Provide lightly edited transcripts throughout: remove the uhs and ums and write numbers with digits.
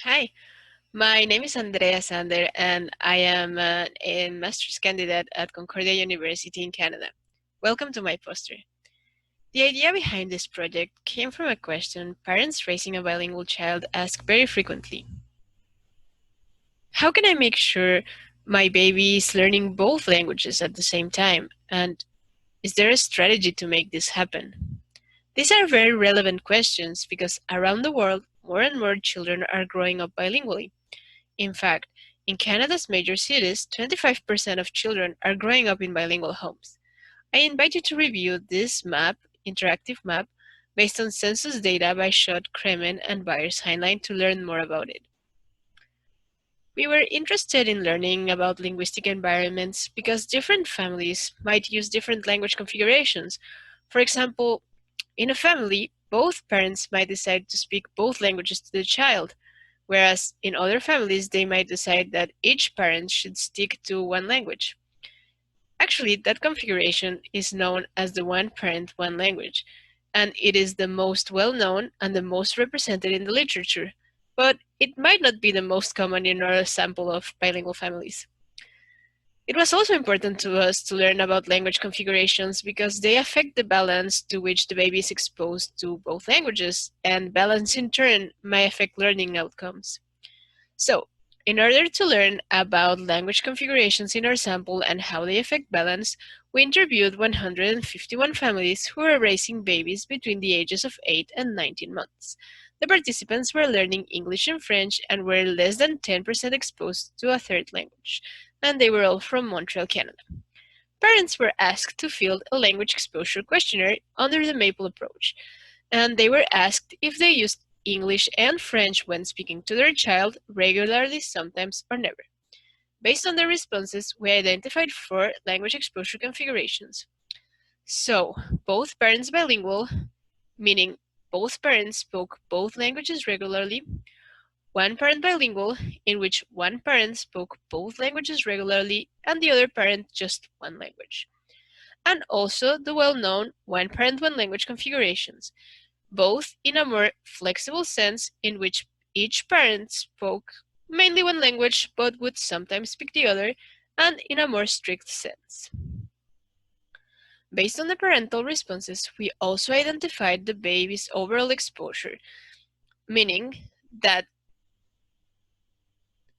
Hi, my name is Andrea Sander, and I am a master's candidate at Concordia University in Canada. Welcome to my poster. The idea behind this project came from a question parents raising a bilingual child ask very frequently. How can I make sure my baby is learning both languages at the same time? And is there a strategy to make this happen? These are very relevant questions because around the world, more and more children are growing up bilingually. In fact, in Canada's major cities, 25% of children are growing up in bilingual homes. I invite you to review this interactive map, based on census data by Schott, Kremen, and Byers-Heinlein to learn more about it. We were interested in learning about linguistic environments because different families might use different language configurations. For example, in a family, both parents might decide to speak both languages to the child, whereas in other families, they might decide that each parent should stick to one language. Actually, that configuration is known as the one parent, one language, and it is the most well-known and the most represented in the literature, but it might not be the most common in our sample of bilingual families. It was also important to us to learn about language configurations because they affect the balance to which the baby is exposed to both languages, and balance in turn may affect learning outcomes. So, in order to learn about language configurations in our sample and how they affect balance, we interviewed 151 families who were raising babies between the ages of 8 and 19 months. The participants were learning English and French and were less than 10% exposed to a third language, and they were all from Montreal, Canada. Parents were asked to fill a language exposure questionnaire under the MAPLE approach, and they were asked if they used English and French when speaking to their child regularly, sometimes, or never. Based on their responses, we identified 4 language exposure configurations. So, both parents bilingual, meaning both parents spoke both languages regularly. One parent bilingual, in which one parent spoke both languages regularly and the other parent just one language. And also the well-known one parent, one language configurations, both in a more flexible sense in which each parent spoke mainly one language but would sometimes speak the other, and in a more strict sense. Based on the parental responses, we also identified the baby's overall exposure, meaning that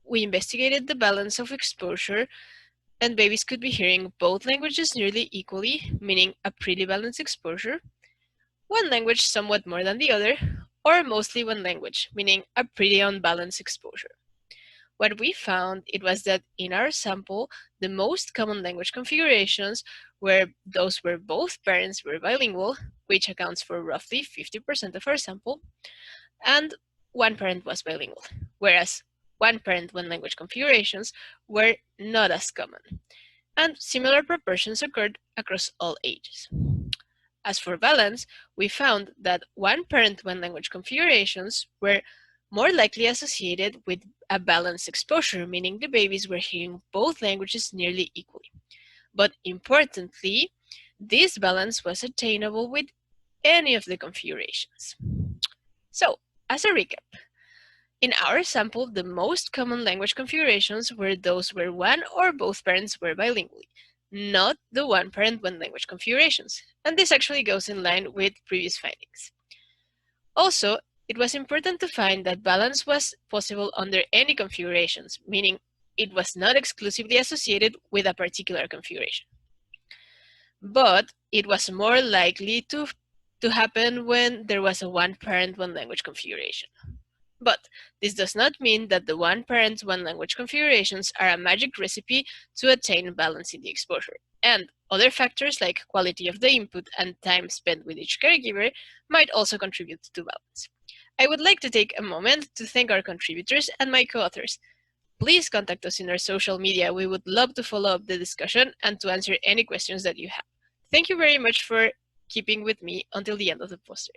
we investigated the balance of exposure, and babies could be hearing both languages nearly equally, meaning a pretty balanced exposure, one language somewhat more than the other, or mostly one language, meaning a pretty unbalanced exposure. What we found it was that in our sample, the most common language configurations were those where both parents were bilingual, which accounts for roughly 50% of our sample, and one parent was bilingual, whereas one parent, one language configurations were not as common, and similar proportions occurred across all ages. As for balance, we found that one parent, one language configurations were more likely associated with a balanced exposure, meaning the babies were hearing both languages nearly equally. But importantly, this balance was attainable with any of the configurations. So, as a recap, in our sample, the most common language configurations were those where one or both parents were bilingual, not the one parent, one language configurations, and this actually goes in line with previous findings. Also, it was important to find that balance was possible under any configurations, meaning it was not exclusively associated with a particular configuration. But it was more likely to happen when there was a one parent, one language configuration. But this does not mean that the one parent, one language configurations are a magic recipe to attain balance in the exposure. And other factors like quality of the input and time spent with each caregiver might also contribute to balance. I would like to take a moment to thank our contributors and my co-authors. Please contact us in our social media. We would love to follow up the discussion and to answer any questions that you have. Thank you very much for keeping with me until the end of the poster.